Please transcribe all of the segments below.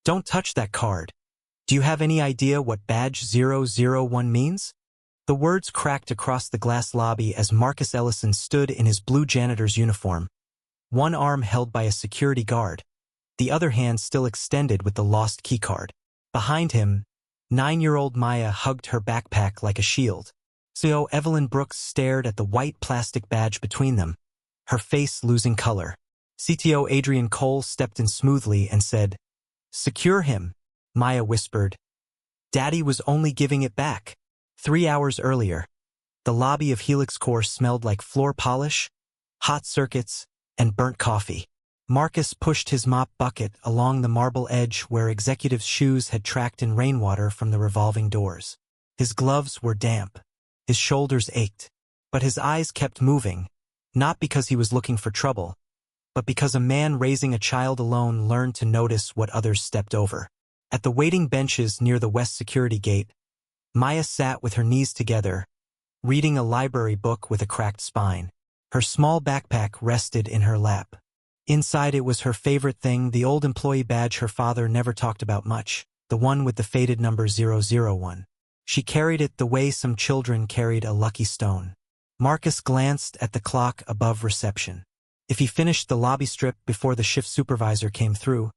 Don't touch that card. Do you have any idea what badge 001 means? The words cracked across the glass lobby as Marcus Ellison stood in his blue janitor's uniform, one arm held by a security guard, the other hand still extended with the lost keycard. Behind him, 9-year-old Maya hugged her backpack like a shield. So Evelyn Brooks stared at the white plastic badge between them, her face losing color. CTO Adrian Cole stepped in smoothly and said, "Secure him," Maya whispered. Daddy was only giving it back. 3 hours earlier, the lobby of Helix Core smelled like floor polish, hot circuits, and burnt coffee. Marcus pushed his mop bucket along the marble edge where executives' shoes had tracked in rainwater from the revolving doors. His gloves were damp. His shoulders ached. But his eyes kept moving, not because he was looking for trouble, but because a man raising a child alone learned to notice what others stepped over. At the waiting benches near the west security gate, Maya sat with her knees together, reading a library book with a cracked spine. Her small backpack rested in her lap. Inside it was her favorite thing, the old employee badge her father never talked about much, the one with the faded number 001. She carried it the way some children carried a lucky stone. Marcus glanced at the clock above reception. If he finished the lobby strip before the shift supervisor came through,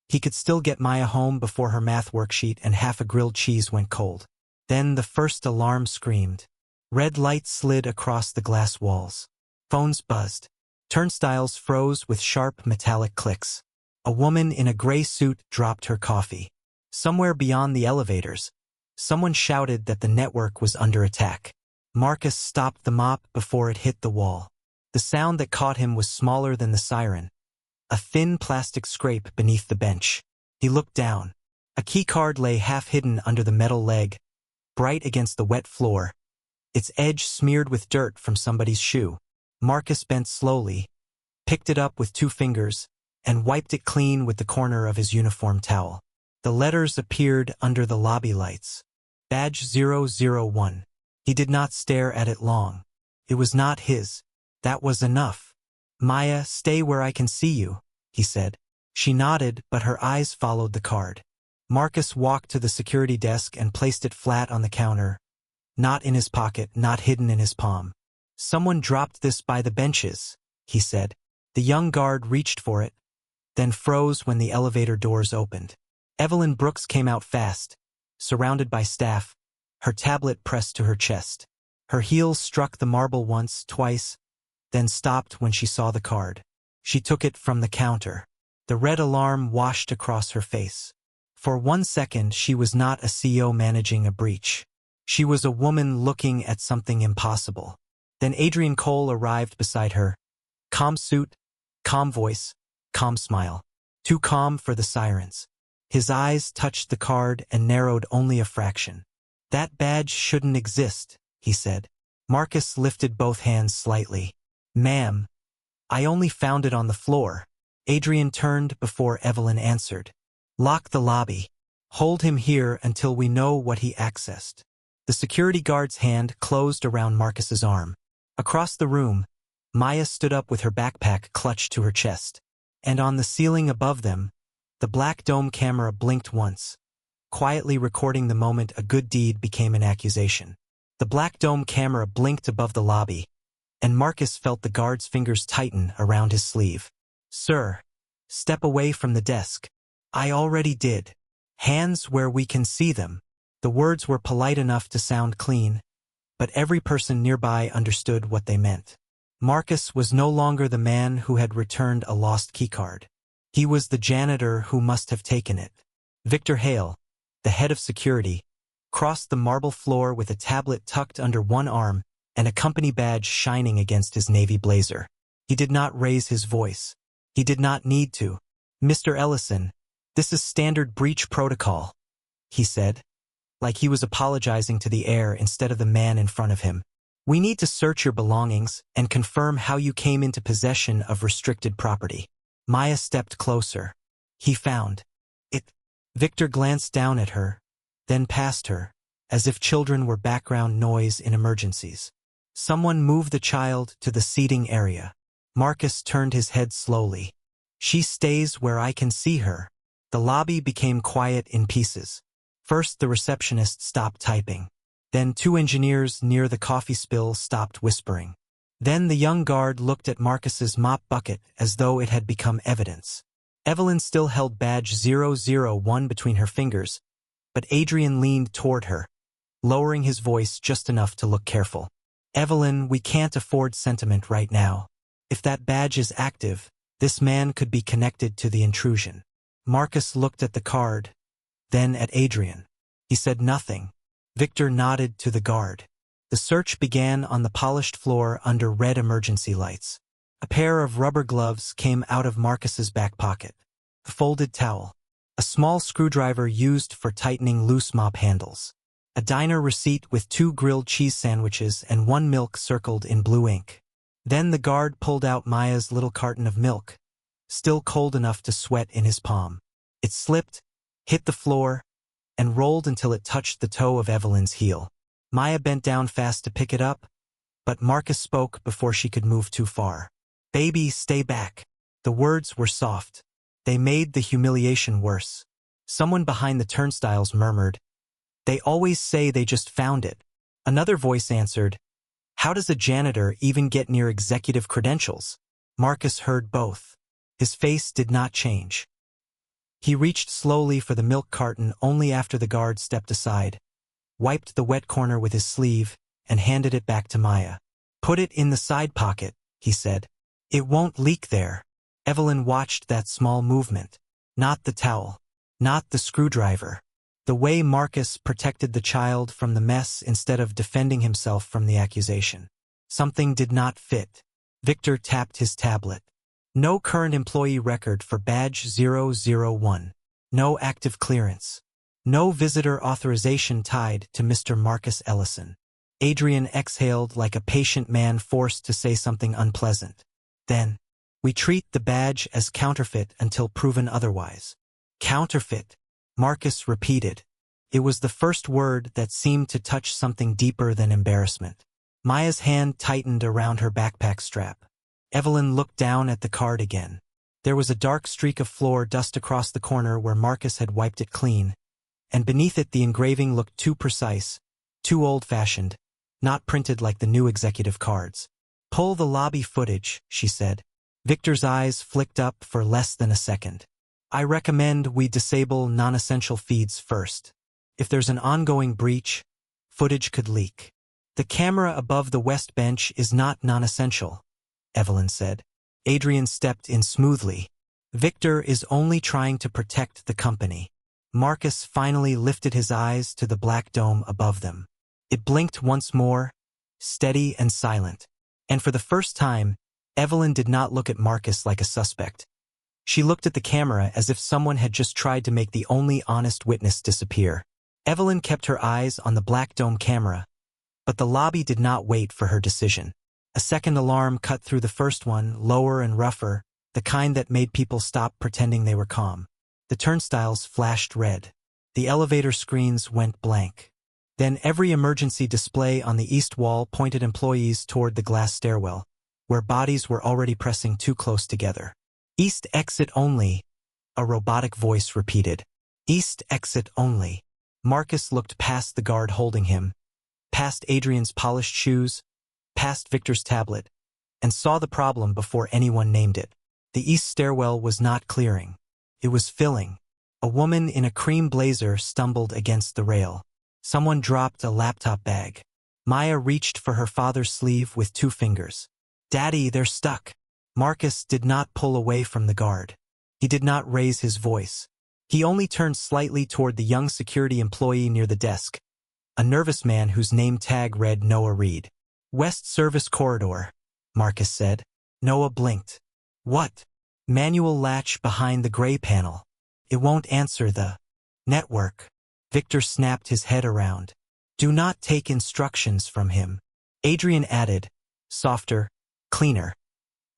he could still get Maya home before her math worksheet and half a grilled cheese went cold. Then the first alarm screamed. Red lights slid across the glass walls. Phones buzzed. Turnstiles froze with sharp metallic clicks. A woman in a gray suit dropped her coffee. Somewhere beyond the elevators, someone shouted that the network was under attack. Marcus stopped the mop before it hit the wall. The sound that caught him was smaller than the siren, a thin plastic scrape beneath the bench. He looked down. A keycard lay half-hidden under the metal leg, bright against the wet floor, its edge smeared with dirt from somebody's shoe. Marcus bent slowly, picked it up with 2 fingers, and wiped it clean with the corner of his uniform towel. The letters appeared under the lobby lights. Badge 001. He did not stare at it long. It was not his. That was enough. "Maya, stay where I can see you," he said. She nodded, but her eyes followed the card. Marcus walked to the security desk and placed it flat on the counter, not in his pocket, not hidden in his palm. "Someone dropped this by the benches," he said. The young guard reached for it, then froze when the elevator doors opened. Evelyn Brooks came out fast, surrounded by staff, her tablet pressed to her chest. Her heels struck the marble once, twice, then stopped when she saw the card. She took it from the counter. The red alarm washed across her face. For 1 second, she was not a CEO managing a breach. She was a woman looking at something impossible. Then Adrian Cole arrived beside her. Calm suit, calm voice, calm smile. Too calm for the sirens. His eyes touched the card and narrowed only a fraction. "That badge shouldn't exist," he said. Marcus lifted both hands slightly. "Ma'am, I only found it on the floor." Adrian turned before Evelyn answered. "Lock the lobby. Hold him here until we know what he accessed." The security guard's hand closed around Marcus's arm. Across the room, Maya stood up with her backpack clutched to her chest. And on the ceiling above them, the black dome camera blinked once, quietly recording the moment a good deed became an accusation. The black dome camera blinked above the lobby, and Marcus felt the guard's fingers tighten around his sleeve. "Sir, step away from the desk." "I already did. Hands where we can see them." The words were polite enough to sound clean, but every person nearby understood what they meant. Marcus was no longer the man who had returned a lost keycard. He was the janitor who must have taken it. Victor Hale, the head of security, crossed the marble floor with a tablet tucked under one arm and a company badge shining against his navy blazer. He did not raise his voice. He did not need to. "Mr. Ellison, this is standard breach protocol," he said, like he was apologizing to the air instead of the man in front of him. "We need to search your belongings and confirm how you came into possession of restricted property." Maya stepped closer. "He found it." Victor glanced down at her, then past her, as if children were background noise in emergencies. Someone moved the child to the seating area. Marcus turned his head slowly. "She stays where I can see her." The lobby became quiet in pieces. First, the receptionist stopped typing. Then 2 engineers near the coffee spill stopped whispering. Then the young guard looked at Marcus's mop bucket as though it had become evidence. Evelyn still held badge 001 between her fingers, but Adrian leaned toward her, lowering his voice just enough to look careful. Evelyn, we can't afford sentiment right now. If that badge is active, this man could be connected to the intrusion. Marcus looked at the card, then at Adrian. He said nothing. Victor nodded to the guard. The search began on the polished floor under red emergency lights. A pair of rubber gloves came out of Marcus's back pocket. A folded towel. A small screwdriver used for tightening loose mop handles. A diner receipt with 2 grilled cheese sandwiches and 1 milk circled in blue ink. Then the guard pulled out Maya's little carton of milk, still cold enough to sweat in his palm. It slipped, hit the floor, and rolled until it touched the toe of Evelyn's heel. Maya bent down fast to pick it up, but Marcus spoke before she could move too far. "Baby, stay back." The words were soft. They made the humiliation worse. Someone behind the turnstiles murmured, "They always say they just found it." Another voice answered, "How does a janitor even get near executive credentials?" Marcus heard both. His face did not change. He reached slowly for the milk carton only after the guard stepped aside, wiped the wet corner with his sleeve, and handed it back to Maya. "Put it in the side pocket," he said. "It won't leak there." Evelyn watched that small movement. Not the towel. Not the screwdriver. The way Marcus protected the child from the mess instead of defending himself from the accusation. Something did not fit. Victor tapped his tablet. No current employee record for badge 001. No active clearance. No visitor authorization tied to Mr. Marcus Ellison. Adrian exhaled like a patient man forced to say something unpleasant. Then, "We treat the badge as counterfeit until proven otherwise." Counterfeit, Marcus repeated. It was the first word that seemed to touch something deeper than embarrassment. Maya's hand tightened around her backpack strap. Evelyn looked down at the card again. There was a dark streak of floor dust across the corner where Marcus had wiped it clean, and beneath it the engraving looked too precise, too old-fashioned, not printed like the new executive cards. "Pull the lobby footage," she said. Victor's eyes flicked up for less than a second. "I recommend we disable non-essential feeds first. If there's an ongoing breach, footage could leak." "The camera above the west bench is not non-essential," Evelyn said. Adrian stepped in smoothly. "Victor is only trying to protect the company." Marcus finally lifted his eyes to the black dome above them. It blinked once more, steady and silent. And for the first time, Evelyn did not look at Marcus like a suspect. She looked at the camera as if someone had just tried to make the only honest witness disappear. Evelyn kept her eyes on the black dome camera, but the lobby did not wait for her decision. A second alarm cut through the first one, lower and rougher, the kind that made people stop pretending they were calm. The turnstiles flashed red. The elevator screens went blank. Then every emergency display on the east wall pointed employees toward the glass stairwell, where bodies were already pressing too close together. "East exit only," a robotic voice repeated. "East exit only." Marcus looked past the guard holding him, past Adrian's polished shoes, past Victor's tablet, and saw the problem before anyone named it. The east stairwell was not clearing. It was filling. A woman in a cream blazer stumbled against the rail. Someone dropped a laptop bag. Maya reached for her father's sleeve with 2 fingers. "Daddy, they're stuck." Marcus did not pull away from the guard. He did not raise his voice. He only turned slightly toward the young security employee near the desk, a nervous man whose name tag read Noah Reed. "West Service Corridor," Marcus said. Noah blinked. "What?" "Manual latch behind the gray panel. It won't answer the network." Victor snapped his head around. "Do not take instructions from him." Adrian added, softer, cleaner.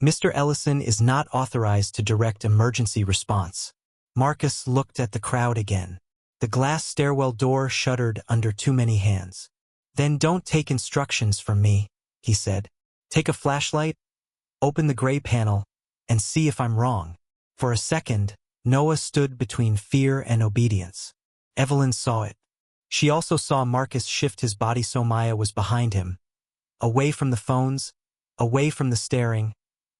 "Mr. Ellison is not authorized to direct emergency response." Marcus looked at the crowd again. The glass stairwell door shuddered under too many hands. "Then don't take instructions from me," he said. "Take a flashlight, open the gray panel, and see if I'm wrong." For a second, Noah stood between fear and obedience. Evelyn saw it. She also saw Marcus shift his body so Maya was behind him. Away from the phones, away from the staring,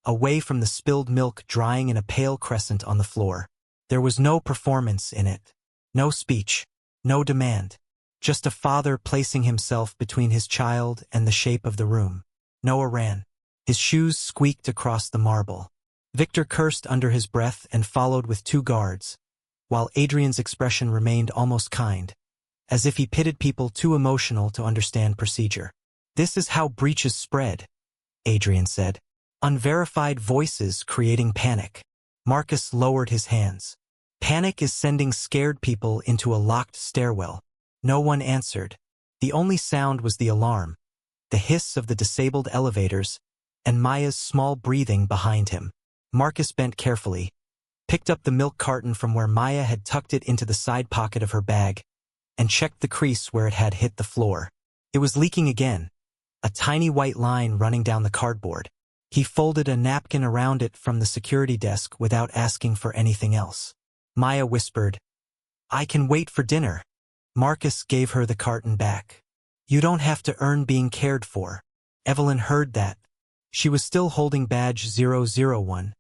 away from the spilled milk drying in a pale crescent on the floor. There was no performance in it. No speech. No demand. Just a father placing himself between his child and the shape of the room. Noah ran. His shoes squeaked across the marble. Victor cursed under his breath and followed with 2 guards, while Adrian's expression remained almost kind, as if he pitied people too emotional to understand procedure. "This is how breaches spread," Adrian said. "Unverified voices creating panic." Marcus lowered his hands. "Panic is sending scared people into a locked stairwell." No one answered. The only sound was the alarm, the hiss of the disabled elevators, and Maya's small breathing behind him. Marcus bent carefully, picked up the milk carton from where Maya had tucked it into the side pocket of her bag, and checked the crease where it had hit the floor. It was leaking again, a tiny white line running down the cardboard. He folded a napkin around it from the security desk without asking for anything else. Maya whispered, "I can wait for dinner." Marcus gave her the carton back. "You don't have to earn being cared for." Evelyn heard that. She was still holding badge 001,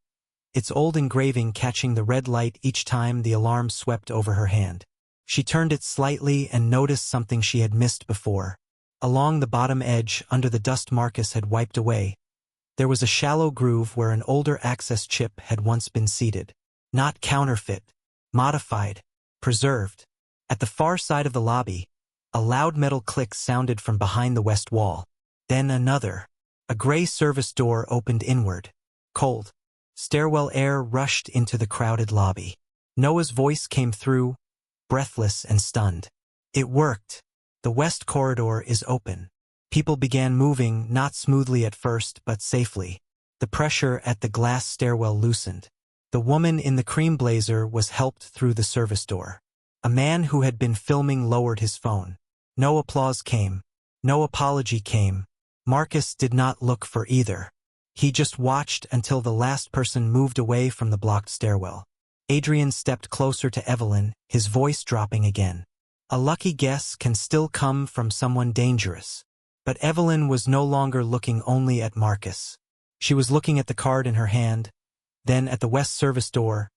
its old engraving catching the red light each time the alarm swept over her hand. She turned it slightly and noticed something she had missed before. Along the bottom edge, under the dust Marcus had wiped away, there was a shallow groove where an older access chip had once been seated. Not counterfeit, modified, preserved. At the far side of the lobby, a loud metal click sounded from behind the west wall. Then another. A gray service door opened inward. Cold, stairwell air rushed into the crowded lobby. Noah's voice came through, breathless and stunned. "It worked. The west corridor is open." People began moving, not smoothly at first, but safely. The pressure at the glass stairwell loosened. The woman in the cream blazer was helped through the service door. A man who had been filming lowered his phone. No applause came. No apology came. Marcus did not look for either. He just watched until the last person moved away from the blocked stairwell. Adrian stepped closer to Evelyn, his voice dropping again. "A lucky guess can still come from someone dangerous." But Evelyn was no longer looking only at Marcus. She was looking at the card in her hand, then at the west service door,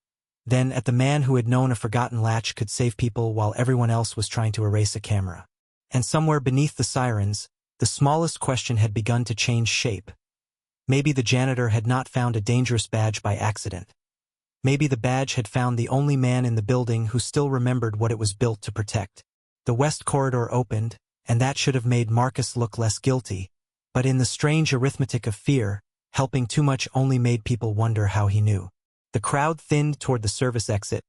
then at the man who had known a forgotten latch could save people while everyone else was trying to erase a camera. And somewhere beneath the sirens, the smallest question had begun to change shape. Maybe the janitor had not found a dangerous badge by accident. Maybe the badge had found the only man in the building who still remembered what it was built to protect. The west corridor opened, and that should have made Marcus look less guilty, but in the strange arithmetic of fear, helping too much only made people wonder how he knew. The crowd thinned toward the service exit,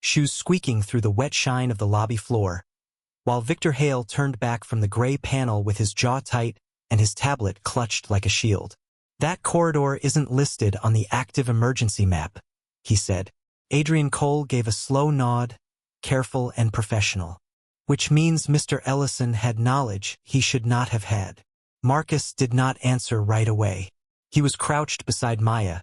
shoes squeaking through the wet shine of the lobby floor, while Victor Hale turned back from the gray panel with his jaw tight and his tablet clutched like a shield. "That corridor isn't listed on the active emergency map," he said. Adrian Cole gave a slow nod, careful and professional. "Which means Mr. Ellison had knowledge he should not have had." Marcus did not answer right away. He was crouched beside Maya,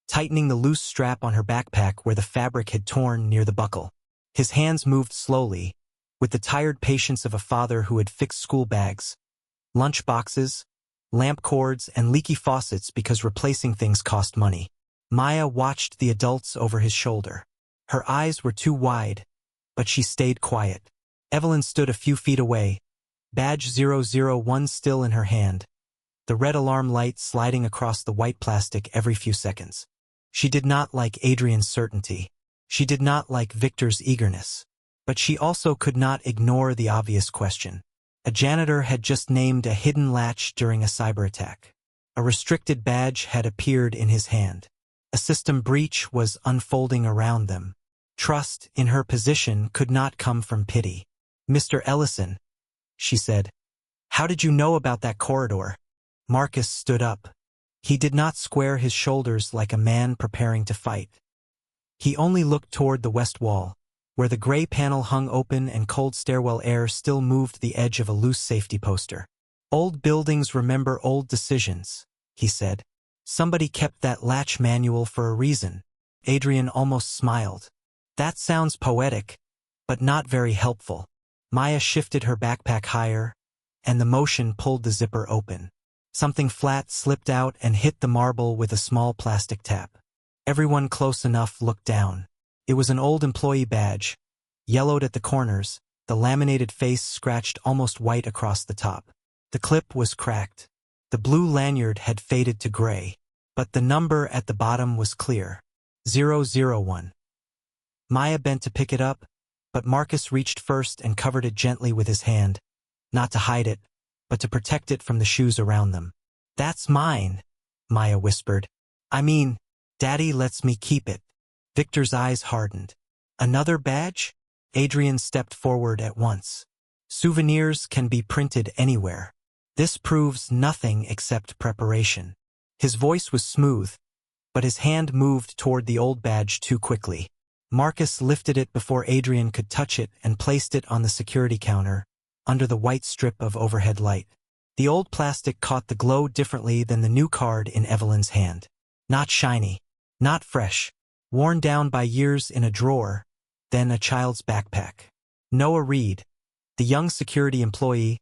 tightening the loose strap on her backpack where the fabric had torn near the buckle. His hands moved slowly, with the tired patience of a father who had fixed school bags, lunch boxes, lamp cords, and leaky faucets because replacing things cost money. Maya watched the adults over his shoulder. Her eyes were too wide, but she stayed quiet. Evelyn stood a few feet away, badge 001 still in her hand, the red alarm light sliding across the white plastic every few seconds. She did not like Adrian's certainty. She did not like Victor's eagerness. But she also could not ignore the obvious question. A janitor had just named a hidden latch during a cyber attack. A restricted badge had appeared in his hand. A system breach was unfolding around them. Trust in her position could not come from pity. "Mr. Ellison," she said, "how did you know about that corridor?" Marcus stood up. He did not square his shoulders like a man preparing to fight. He only looked toward the west wall, where the gray panel hung open and cold stairwell air still moved the edge of a loose safety poster. "Old buildings remember old decisions," he said. "Somebody kept that latch manual for a reason." Adrian almost smiled. That sounds poetic, but not very helpful. Maya shifted her backpack higher, and the motion pulled the zipper open. Something flat slipped out and hit the marble with a small plastic tap. Everyone close enough looked down. It was an old employee badge, yellowed at the corners, the laminated face scratched almost white across the top. The clip was cracked. The blue lanyard had faded to gray, but the number at the bottom was clear. 001. Maya bent to pick it up, but Marcus reached first and covered it gently with his hand, not to hide it, but to protect it from the shoes around them. That's mine, Maya whispered. I mean, Daddy lets me keep it. Victor's eyes hardened. Another badge? Adrian stepped forward at once. Souvenirs can be printed anywhere. This proves nothing except preparation. His voice was smooth, but his hand moved toward the old badge too quickly. Marcus lifted it before Adrian could touch it and placed it on the security counter, under the white strip of overhead light. The old plastic caught the glow differently than the new card in Evelyn's hand. Not shiny, not fresh, worn down by years in a drawer, then a child's backpack. Noah Reed, the young security employee,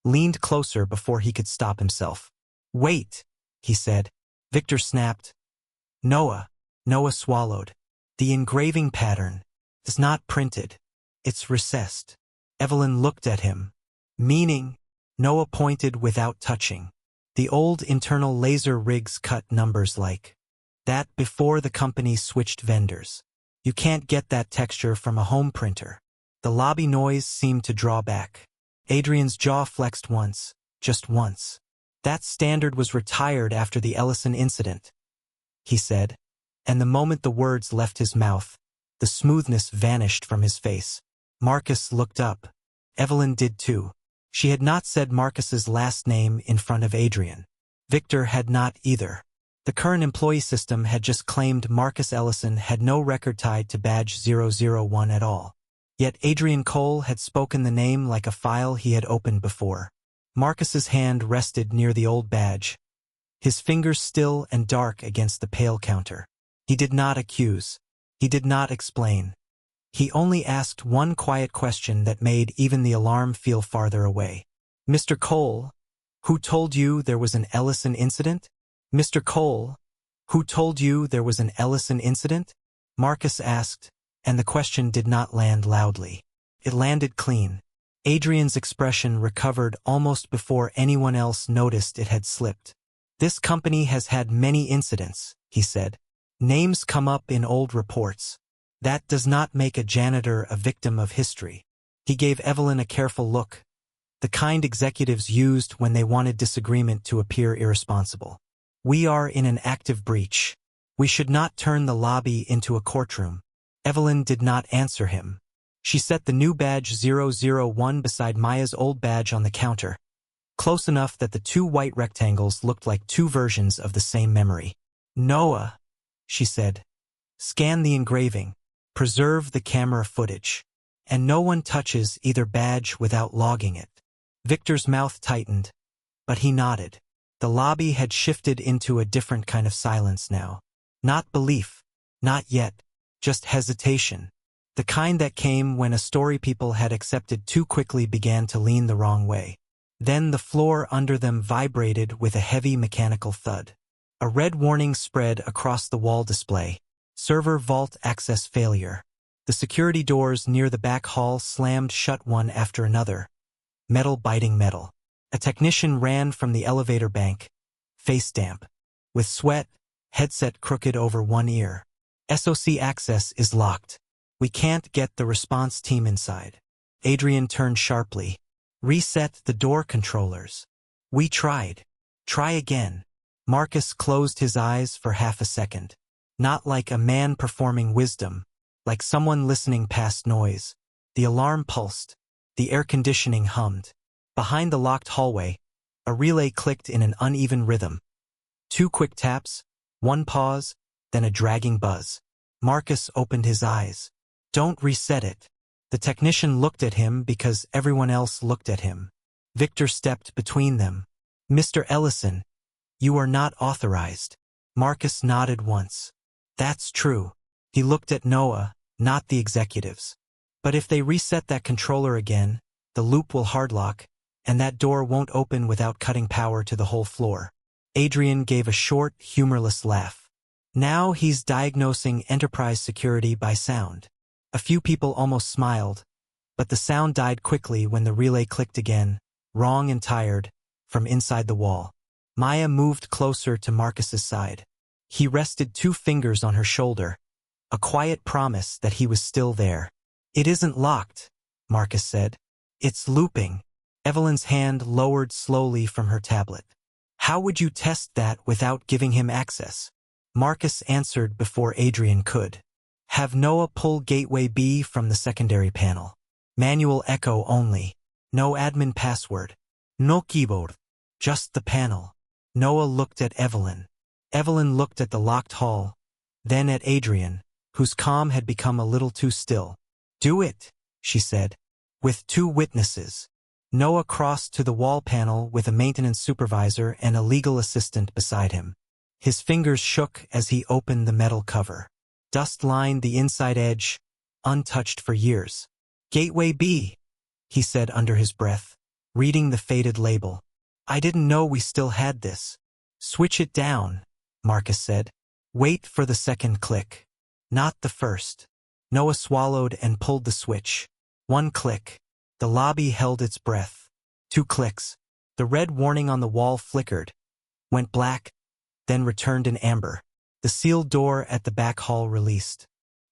leaned closer before he could stop himself. Wait, he said. Victor snapped. Noah swallowed. The engraving pattern is not printed. It's recessed. Evelyn looked at him. Meaning, Noah pointed without touching. The old internal laser rigs cut numbers like that before the company switched vendors. You can't get that texture from a home printer. The lobby noise seemed to draw back. Adrian's jaw flexed once, just once. That standard was retired after the Ellison incident, he said, and the moment the words left his mouth, the smoothness vanished from his face. Marcus looked up. Evelyn did too. She had not said Marcus's last name in front of Adrian. Victor had not either. The current employee system had just claimed Marcus Ellison had no record tied to badge 001 at all. Yet Adrian Cole had spoken the name like a file he had opened before. Marcus's hand rested near the old badge, his fingers still and dark against the pale counter. He did not accuse. He did not explain. He only asked one quiet question that made even the alarm feel farther away. Mr. Cole, who told you there was an Ellison incident? Mr. Cole, who told you there was an Ellison incident? Marcus asked, and the question did not land loudly. It landed clean. Adrian's expression recovered almost before anyone else noticed it had slipped. This company has had many incidents, he said. Names come up in old reports. That does not make a janitor a victim of history. He gave Evelyn a careful look, the kind executives used when they wanted disagreement to appear irresponsible. We are in an active breach. We should not turn the lobby into a courtroom. Evelyn did not answer him. She set the new badge 001 beside Maya's old badge on the counter, close enough that the two white rectangles looked like two versions of the same memory. Noah, she said, scan the engraving, preserve the camera footage, and no one touches either badge without logging it. Victor's mouth tightened, but he nodded. The lobby had shifted into a different kind of silence now. Not belief, not yet, just hesitation. The kind that came when a story people had accepted too quickly began to lean the wrong way. Then the floor under them vibrated with a heavy mechanical thud. A red warning spread across the wall display. Server vault access failure. The security doors near the back hall slammed shut one after another. Metal biting metal. A technician ran from the elevator bank, face damp, with sweat, headset crooked over one ear. SOC access is locked. We can't get the response team inside. Adrian turned sharply. Reset the door controllers. We tried. Try again. Marcus closed his eyes for half a second. Not like a man performing wisdom, like someone listening past noise. The alarm pulsed. The air conditioning hummed. Behind the locked hallway, a relay clicked in an uneven rhythm. Two quick taps, one pause, then a dragging buzz. Marcus opened his eyes. Don't reset it. The technician looked at him because everyone else looked at him. Victor stepped between them. Mr. Ellison, you are not authorized. Marcus nodded once. That's true. He looked at Noah, not the executives. But if they reset that controller again, the loop will hardlock, and that door won't open without cutting power to the whole floor. Adrian gave a short, humorless laugh. Now he's diagnosing enterprise security by sound. A few people almost smiled, but the sound died quickly when the relay clicked again, wrong and tired, from inside the wall. Maya moved closer to Marcus's side. He rested 2 fingers on her shoulder, a quiet promise that he was still there. "It isn't locked," Marcus said. "It's looping." Evelyn's hand lowered slowly from her tablet. "How would you test that without giving him access?" Marcus answered before Adrian could. "Have Noah pull Gateway B from the secondary panel. Manual echo only. No admin password. No keyboard. Just the panel." Noah looked at Evelyn. Evelyn looked at the locked hall, then at Adrian, whose calm had become a little too still. "Do it," she said. "With 2 witnesses." Noah crossed to the wall panel with a maintenance supervisor and a legal assistant beside him. His fingers shook as he opened the metal cover. Dust lined the inside edge, untouched for years. "Gateway B," he said under his breath, reading the faded label. "I didn't know we still had this." "Switch it down," Marcus said. "Wait for the second click. Not the first." Noah swallowed and pulled the switch. 1 click. The lobby held its breath. 2 clicks. The red warning on the wall flickered, went black, then returned in amber. The sealed door at the back hall released.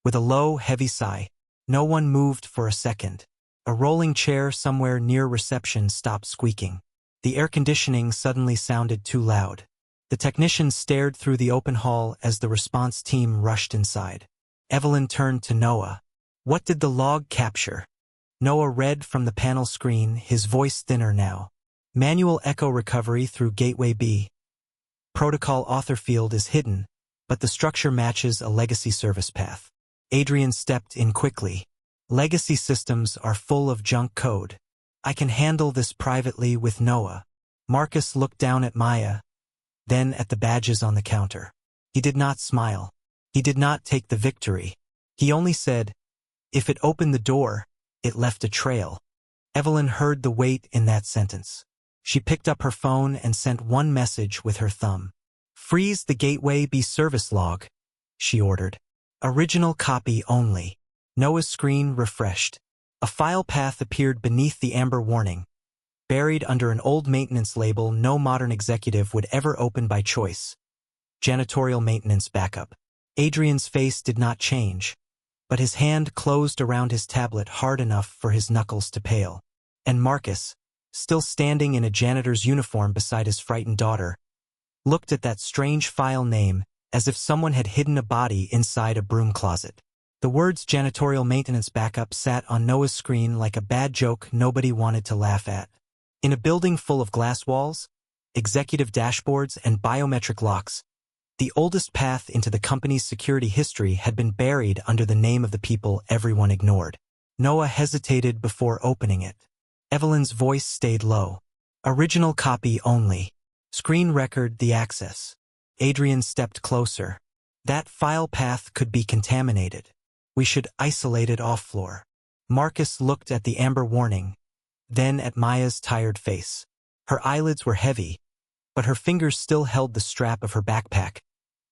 With a low, heavy sigh, no one moved for a second. A rolling chair somewhere near reception stopped squeaking. The air conditioning suddenly sounded too loud. The technician stared through the open hall as the response team rushed inside. Evelyn turned to Noah. "What did the log capture?" Noah read from the panel screen, his voice thinner now. "Manual echo recovery through Gateway B. Protocol author field is hidden, but the structure matches a legacy service path." Adrian stepped in quickly. "Legacy systems are full of junk code. I can handle this privately with Noah." Marcus looked down at Maya, then at the badges on the counter. He did not smile. He did not take the victory. He only said, "If it opened the door, it left a trail." Evelyn heard the weight in that sentence. She picked up her phone and sent 1 message with her thumb. "Freeze the Gateway B service log," she ordered. "Original copy only." Noah's screen refreshed. A file path appeared beneath the amber warning, buried under an old maintenance label no modern executive would ever open by choice. Janitorial maintenance backup. Adrian's face did not change, but his hand closed around his tablet hard enough for his knuckles to pale. And Marcus, still standing in a janitor's uniform beside his frightened daughter, looked at that strange file name as if someone had hidden a body inside a broom closet. The words janitorial maintenance backup sat on Noah's screen like a bad joke nobody wanted to laugh at. In a building full of glass walls, executive dashboards, and biometric locks, the oldest path into the company's security history had been buried under the name of the people everyone ignored. Noah hesitated before opening it. Evelyn's voice stayed low. "Original copy only. Screen record the access." Adrian stepped closer. "That file path could be contaminated. We should isolate it off-floor." Marcus looked at the amber warning, then at Maya's tired face. Her eyelids were heavy, but her fingers still held the strap of her backpack,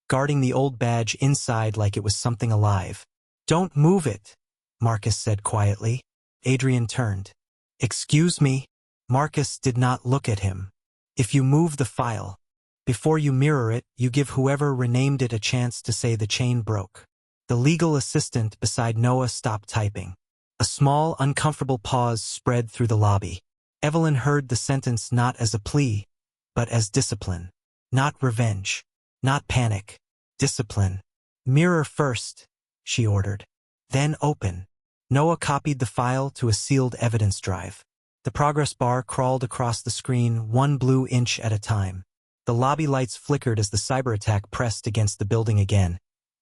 guarding the old badge inside like it was something alive. "Don't move it," Marcus said quietly. Adrian turned. "Excuse me?" Marcus did not look at him. "If you move the file, before you mirror it, you give whoever renamed it a chance to say the chain broke." The legal assistant beside Noah stopped typing. A small, uncomfortable pause spread through the lobby. Evelyn heard the sentence not as a plea, but as discipline. Not revenge. Not panic. Discipline. "Mirror first," she ordered. "Then open." Noah copied the file to a sealed evidence drive. The progress bar crawled across the screen 1 blue inch at a time. The lobby lights flickered as the cyber attack pressed against the building again,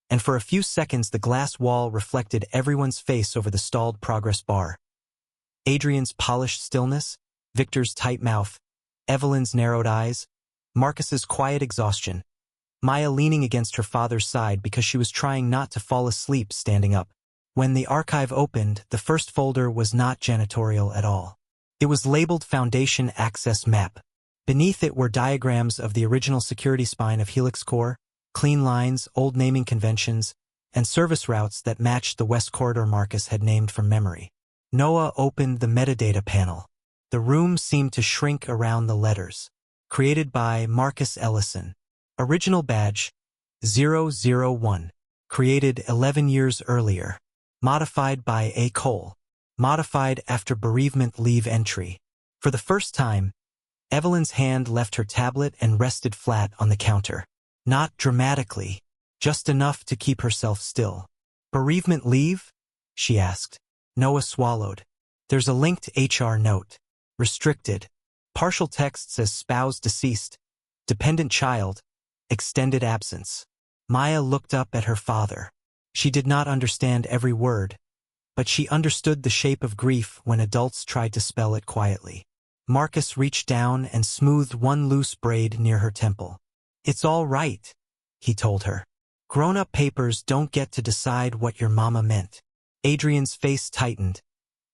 and for a few seconds the glass wall reflected everyone's face over the stalled progress bar. Adrian's polished stillness, Victor's tight mouth, Evelyn's narrowed eyes, Marcus's quiet exhaustion, Maya leaning against her father's side because she was trying not to fall asleep standing up. When the archive opened, the first folder was not janitorial at all. It was labeled Foundation Access Map. Beneath it were diagrams of the original security spine of Helix Core, clean lines, old naming conventions, and service routes that matched the West Corridor Marcus had named from memory. Noah opened the metadata panel. The room seemed to shrink around the letters. Created by Marcus Ellison. Original badge 001. Created 11 years earlier. Modified by A. Cole. Modified after bereavement leave entry. For the first time, Evelyn's hand left her tablet and rested flat on the counter. Not dramatically, just enough to keep herself still. Bereavement leave? She asked. Noah swallowed. There's a linked HR note. Restricted. Partial text says spouse deceased. Dependent child. Extended absence. Maya looked up at her father. She did not understand every word, but she understood the shape of grief when adults tried to spell it quietly. Marcus reached down and smoothed one loose braid near her temple. It's all right, he told her. Grown-up papers don't get to decide what your mama meant. Adrian's face tightened,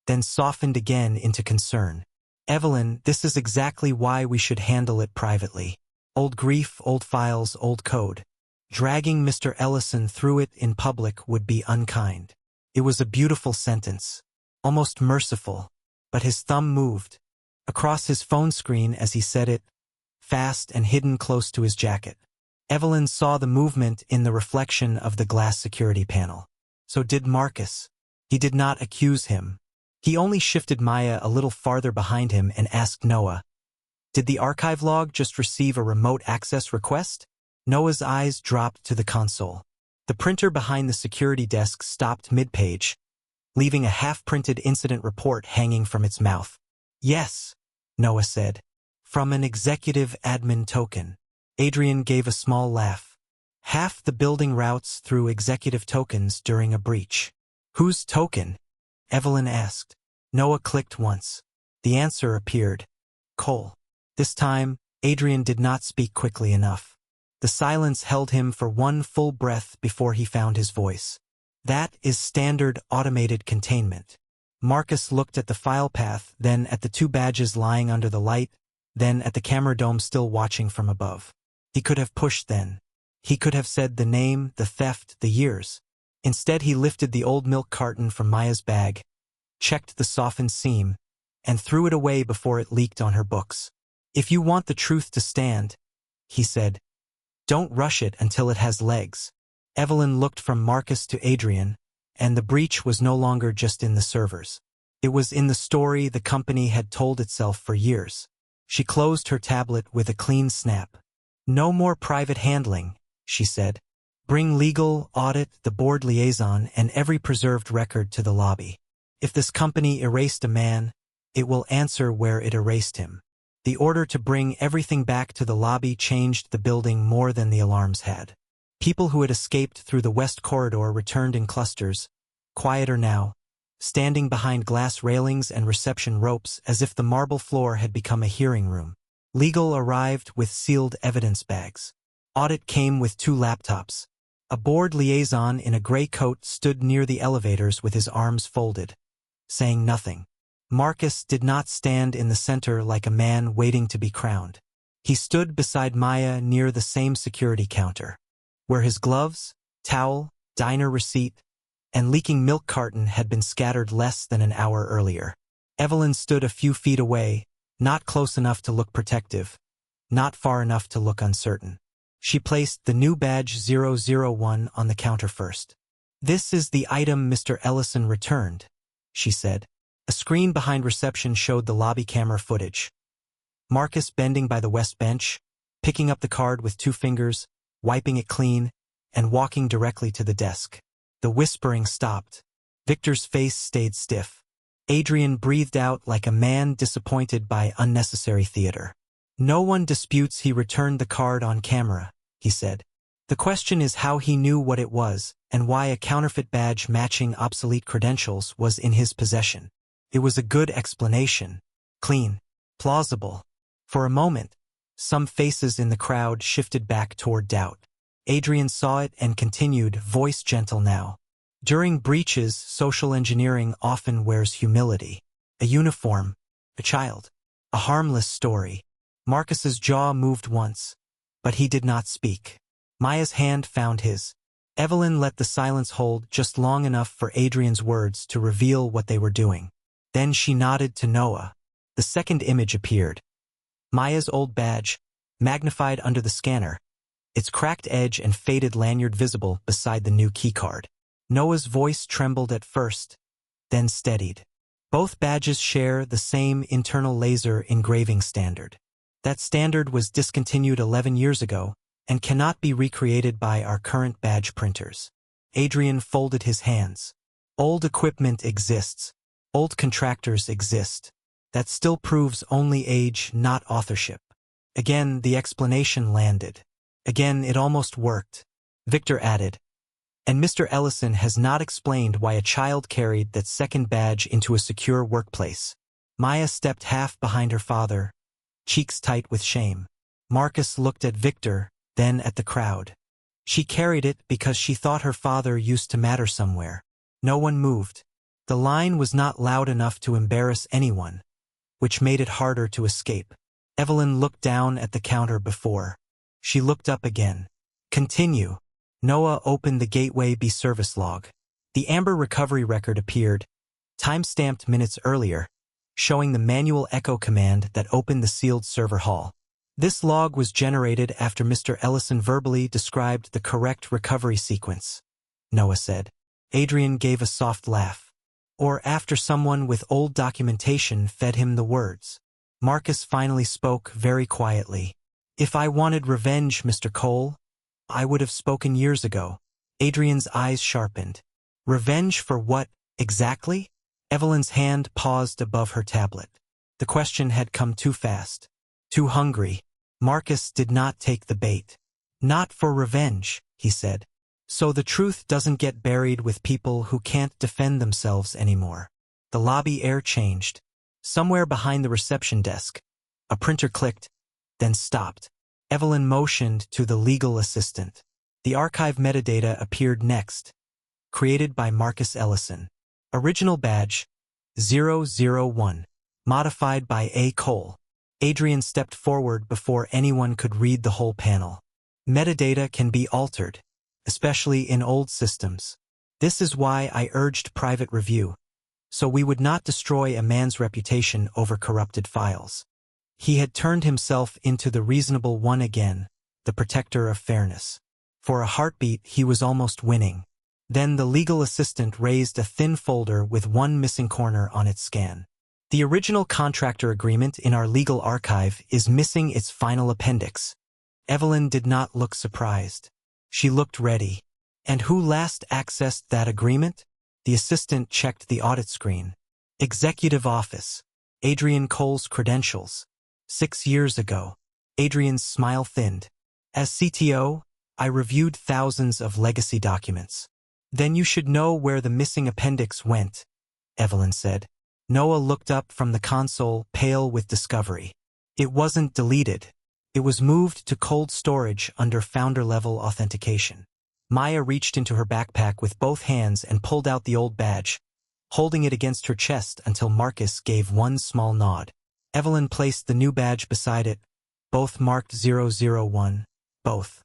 then softened again into concern. Evelyn, this is exactly why we should handle it privately. Old grief, old files, old code. Dragging Mr. Ellison through it in public would be unkind. It was a beautiful sentence, almost merciful, but his thumb moved across his phone screen as he said it, fast and hidden close to his jacket. Evelyn saw the movement in the reflection of the glass security panel. So did Marcus. He did not accuse him. He only shifted Maya a little farther behind him and asked Noah, "Did the archive log just receive a remote access request?" Noah's eyes dropped to the console. The printer behind the security desk stopped mid-page, leaving a half-printed incident report hanging from its mouth. "Yes," Noah said. "From an executive admin token." Adrian gave a small laugh. "Half the building routes through executive tokens during a breach." "Whose token?" Evelyn asked. Noah clicked once. The answer appeared. Cole. This time, Adrian did not speak quickly enough. The silence held him for one full breath before he found his voice. "That is standard automated containment." Marcus looked at the file path, then at the two badges lying under the light, then at the camera dome still watching from above. He could have pushed then. He could have said the name, the theft, the years. Instead, he lifted the old milk carton from Maya's bag, checked the softened seam, and threw it away before it leaked on her books. "If you want the truth to stand," he said, "don't rush it until it has legs." Evelyn looked from Marcus to Adrian, and the breach was no longer just in the servers. It was in the story the company had told itself for years. She closed her tablet with a clean snap. "No more private handling," she said. "Bring legal, audit, the board liaison, and every preserved record to the lobby. If this company erased a man, it will answer where it erased him." The order to bring everything back to the lobby changed the building more than the alarms had. People who had escaped through the West Corridor returned in clusters, quieter now, standing behind glass railings and reception ropes as if the marble floor had become a hearing room. Legal arrived with sealed evidence bags. Audit came with 2 laptops. A board liaison in a gray coat stood near the elevators with his arms folded, saying nothing. Marcus did not stand in the center like a man waiting to be crowned. He stood beside Maya near the same security counter, where his gloves, towel, diner receipt, and leaking milk carton had been scattered less than an hour earlier. Evelyn stood a few feet away, not close enough to look protective, not far enough to look uncertain. She placed the new badge 001 on the counter first. "This is the item Mr. Ellison returned," she said. A screen behind reception showed the lobby camera footage. Marcus bending by the west bench, picking up the card with 2 fingers, wiping it clean, and walking directly to the desk. The whispering stopped. Victor's face stayed stiff. Adrian breathed out like a man disappointed by unnecessary theater. "No one disputes he returned the card on camera," he said. "The question is how he knew what it was, and why a counterfeit badge matching obsolete credentials was in his possession. It was a good explanation. Clean. Plausible." For a moment, some faces in the crowd shifted back toward doubt. Adrian saw it and continued, voice gentle now. During breaches, social engineering often wears humility. A uniform, a child, a harmless story. Marcus's jaw moved once, but he did not speak. Maya's hand found his. Evelyn let the silence hold just long enough for Adrian's words to reveal what they were doing. Then she nodded to Noah. The second image appeared. Maya's old badge, magnified under the scanner, its cracked edge and faded lanyard visible beside the new keycard. Noah's voice trembled at first, then steadied. Both badges share the same internal laser engraving standard. That standard was discontinued 11 years ago and cannot be recreated by our current badge printers. Adrian folded his hands. Old equipment exists. Old contractors exist. That still proves only age, not authorship. Again, the explanation landed. Again, it almost worked. Victor added, and Mr. Ellison has not explained why a child carried that second badge into a secure workplace. Maya stepped half behind her father, cheeks tight with shame. Marcus looked at Victor, then at the crowd. She carried it because she thought her father used to matter somewhere. No one moved. The line was not loud enough to embarrass anyone, which made it harder to escape. Evelyn looked down at the counter before. She looked up again. Continue. Noah opened the Gateway B service log. The amber recovery record appeared, time-stamped minutes earlier, showing the manual echo command that opened the sealed server hall. This log was generated after Mr. Ellison verbally described the correct recovery sequence, Noah said. Adrian gave a soft laugh. Or after someone with old documentation fed him the words. Marcus finally spoke very quietly. If I wanted revenge, Mr. Cole, I would have spoken years ago. Adrian's eyes sharpened. Revenge for what, exactly? Evelyn's hand paused above her tablet. The question had come too fast. Too hungry. Marcus did not take the bait. Not for revenge, he said. So the truth doesn't get buried with people who can't defend themselves anymore. The lobby air changed. Somewhere behind the reception desk, a printer clicked, then stopped. Evelyn motioned to the legal assistant. The archive metadata appeared next. Created by Marcus Ellison. Original badge, 001. Modified by A. Cole. Adrian stepped forward before anyone could read the whole panel. Metadata can be altered, especially in old systems. This is why I urged private review, so we would not destroy a man's reputation over corrupted files. He had turned himself into the reasonable one again, the protector of fairness. For a heartbeat, he was almost winning. Then the legal assistant raised a thin folder with one missing corner on its scan. The original contractor agreement in our legal archive is missing its final appendix. Evelyn did not look surprised. She looked ready. And who last accessed that agreement? The assistant checked the audit screen. Executive Office. Adrian Cole's credentials. 6 years ago. Adrian's smile thinned. As CTO, I reviewed thousands of legacy documents. Then you should know where the missing appendix went, Evelyn said. Noah looked up from the console, pale with discovery. It wasn't deleted. It was moved to cold storage under founder-level authentication. Maya reached into her backpack with both hands and pulled out the old badge, holding it against her chest until Marcus gave one small nod. Evelyn placed the new badge beside it, both marked 001, both,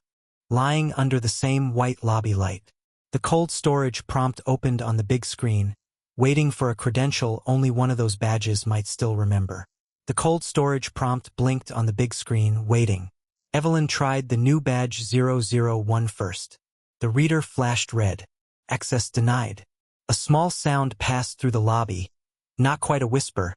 lying under the same white lobby light. The cold storage prompt opened on the big screen, waiting for a credential only one of those badges might still remember. The cold storage prompt blinked on the big screen, waiting. Evelyn tried the new badge 001 first. The reader flashed red. Access denied. A small sound passed through the lobby. Not quite a whisper.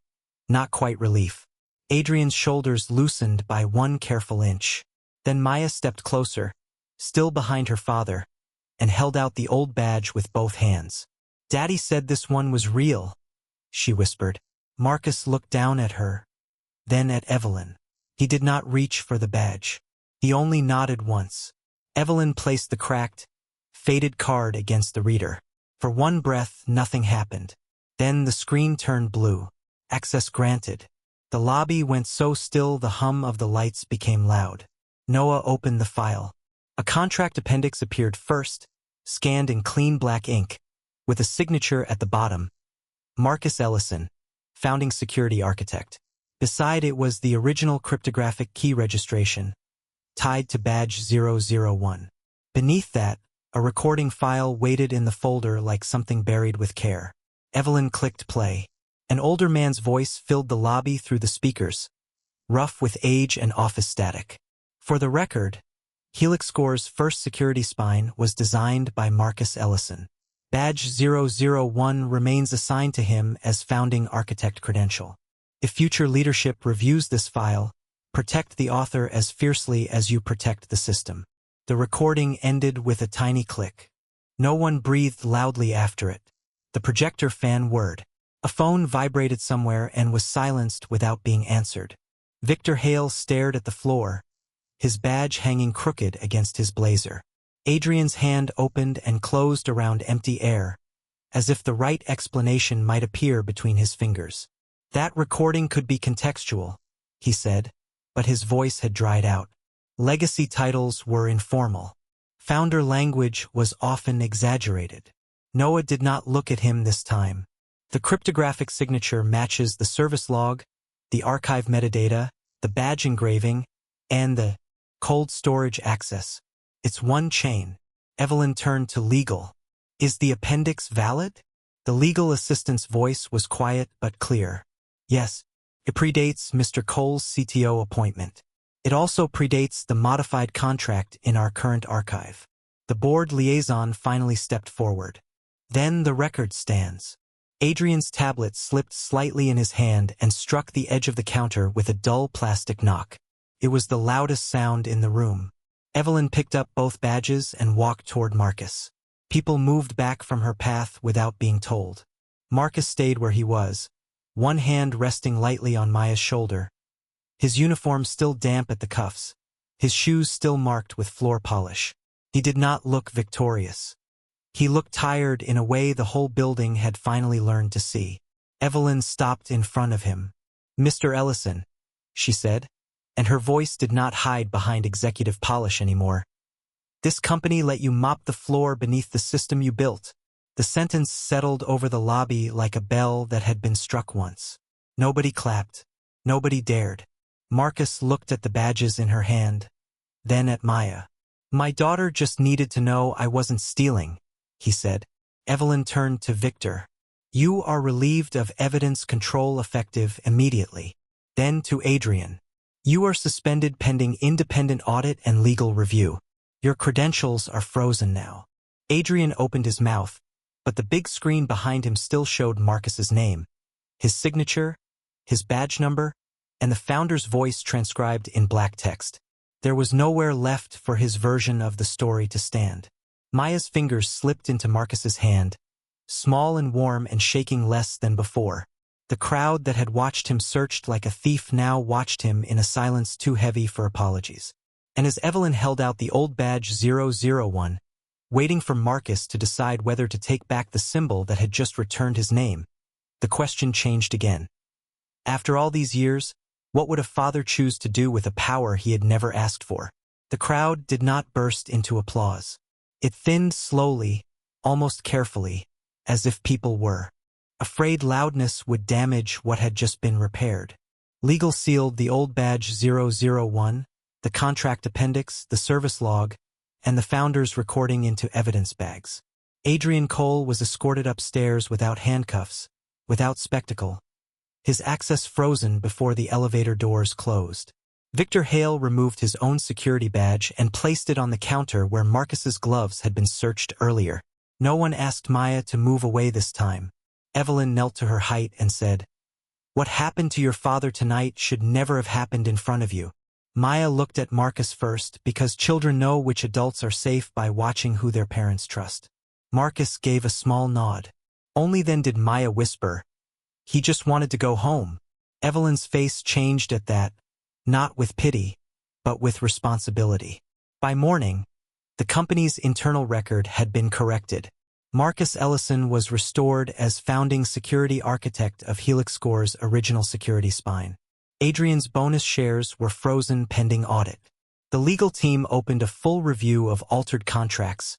Not quite relief. Adrian's shoulders loosened by 1 careful inch. Then Maya stepped closer, still behind her father, and held out the old badge with both hands. Daddy said this one was real, she whispered. Marcus looked down at her, then at Evelyn. He did not reach for the badge. He only nodded once. Evelyn placed the cracked, faded card against the reader. For one breath, nothing happened. Then the screen turned blue. Access granted. The lobby went so still the hum of the lights became loud. Noah opened the file. A contract appendix appeared first, scanned in clean black ink, with a signature at the bottom, Marcus Ellison, founding security architect. Beside it was the original cryptographic key registration, tied to badge 001. Beneath that, a recording file waited in the folder like something buried with care. Evelyn clicked play. An older man's voice filled the lobby through the speakers, rough with age and office static. For the record, HelixScore's first security spine was designed by Marcus Ellison. Badge 001 remains assigned to him as founding architect credential. If future leadership reviews this file, protect the author as fiercely as you protect the system. The recording ended with a tiny click. No one breathed loudly after it. The projector fan whirred. A phone vibrated somewhere and was silenced without being answered. Victor Hale stared at the floor, his badge hanging crooked against his blazer. Adrian's hand opened and closed around empty air, as if the right explanation might appear between his fingers. That recording could be contextual, he said, but his voice had dried out. Legacy titles were informal. Founder language was often exaggerated. Noah did not look at him this time. The cryptographic signature matches the service log, the archive metadata, the badge engraving, and the cold storage access. It's one chain. Evelyn turned to legal. Is the appendix valid? The legal assistant's voice was quiet but clear. Yes, it predates Mr. Cole's CTO appointment. It also predates the modified contract in our current archive. The board liaison finally stepped forward. Then the record stands. Adrian's tablet slipped slightly in his hand and struck the edge of the counter with a dull plastic knock. It was the loudest sound in the room. Evelyn picked up both badges and walked toward Marcus. People moved back from her path without being told. Marcus stayed where he was, one hand resting lightly on Maya's shoulder. His uniform still damp at the cuffs, his shoes still marked with floor polish. He did not look victorious. He looked tired in a way the whole building had finally learned to see. Evelyn stopped in front of him. "Mr. Ellison," she said, and her voice did not hide behind executive polish anymore. "This company let you mop the floor beneath the system you built." The sentence settled over the lobby like a bell that had been struck once. Nobody clapped. Nobody dared. Marcus looked at the badges in her hand, then at Maya. "My daughter just needed to know I wasn't stealing," he said. Evelyn turned to Victor. "You are relieved of evidence control effective immediately." Then to Adrian. "You are suspended pending independent audit and legal review. Your credentials are frozen now." Adrian opened his mouth, but the big screen behind him still showed Marcus's name, his signature, his badge number, and the founder's voice transcribed in black text. There was nowhere left for his version of the story to stand. Maya's fingers slipped into Marcus's hand, small and warm and shaking less than before. The crowd that had watched him searched like a thief now watched him in a silence too heavy for apologies. And as Evelyn held out the old badge 001, waiting for Marcus to decide whether to take back the symbol that had just returned his name, the question changed again. After all these years, what would a father choose to do with a power he had never asked for? The crowd did not burst into applause. It thinned slowly, almost carefully, as if people were afraid loudness would damage what had just been repaired. Legal sealed the old badge 001, the contract appendix, the service log, and the founder's recording into evidence bags. Adrian Cole was escorted upstairs without handcuffs, without spectacle, his access frozen before the elevator doors closed. Victor Hale removed his own security badge and placed it on the counter where Marcus's gloves had been searched earlier. No one asked Maya to move away this time. Evelyn knelt to her height and said, "What happened to your father tonight should never have happened in front of you." Maya looked at Marcus first because children know which adults are safe by watching who their parents trust. Marcus gave a small nod. Only then did Maya whisper, "He just wanted to go home." Evelyn's face changed at that, not with pity, but with responsibility. By morning, the company's internal record had been corrected. Marcus Ellison was restored as founding security architect of HelixScore's original security spine. Adrian's bonus shares were frozen pending audit. The legal team opened a full review of altered contracts,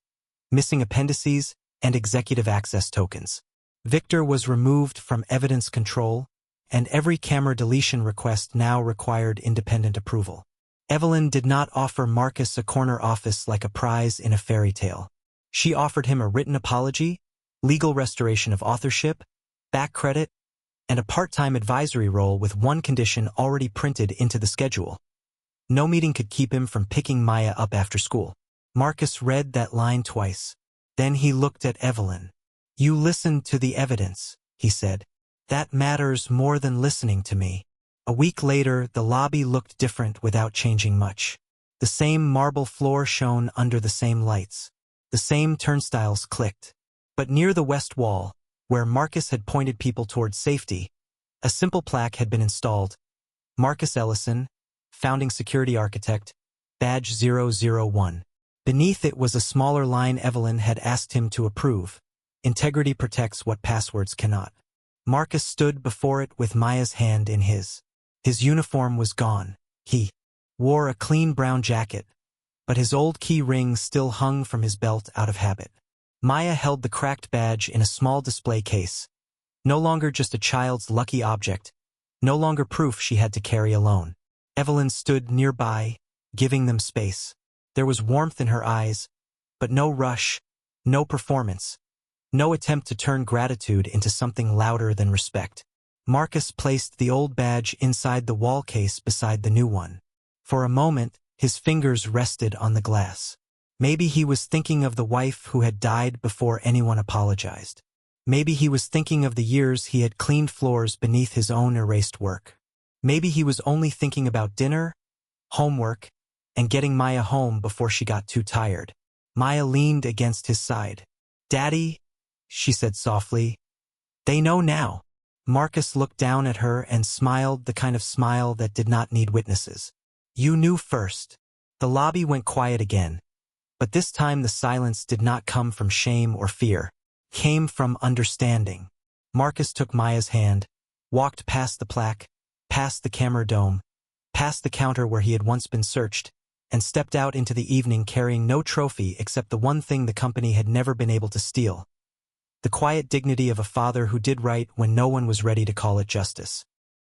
missing appendices, and executive access tokens. Victor was removed from evidence control, and every camera deletion request now required independent approval. Evelyn did not offer Marcus a corner office like a prize in a fairy tale. She offered him a written apology, legal restoration of authorship, back credit, and a part-time advisory role with one condition already printed into the schedule. No meeting could keep him from picking Maya up after school. Marcus read that line twice. Then he looked at Evelyn. "You listened to the evidence," he said. "That matters more than listening to me." A week later, the lobby looked different without changing much. The same marble floor shone under the same lights. The same turnstiles clicked. But near the west wall, where Marcus had pointed people towards safety, a simple plaque had been installed. Marcus Ellison, founding security architect, badge 001. Beneath it was a smaller line Evelyn had asked him to approve. Integrity protects what passwords cannot. Marcus stood before it with Maya's hand in his. His uniform was gone. He wore a clean brown jacket, but his old key ring still hung from his belt out of habit. Maya held the cracked badge in a small display case. No longer just a child's lucky object, no longer proof she had to carry alone. Evelyn stood nearby, giving them space. There was warmth in her eyes, but no rush, no performance, no attempt to turn gratitude into something louder than respect. Marcus placed the old badge inside the wall case beside the new one. For a moment, his fingers rested on the glass. Maybe he was thinking of the wife who had died before anyone apologized. Maybe he was thinking of the years he had cleaned floors beneath his own erased work. Maybe he was only thinking about dinner, homework, and getting Maya home before she got too tired. Maya leaned against his side. "Daddy," she said softly, "they know now." Marcus looked down at her and smiled, the kind of smile that did not need witnesses. "You knew first." The lobby went quiet again, but this time the silence did not come from shame or fear. It came from understanding. Marcus took Maya's hand, walked past the plaque, past the camera dome, past the counter where he had once been searched, and stepped out into the evening carrying no trophy except the one thing the company had never been able to steal: the quiet dignity of a father who did right when no one was ready to call it justice.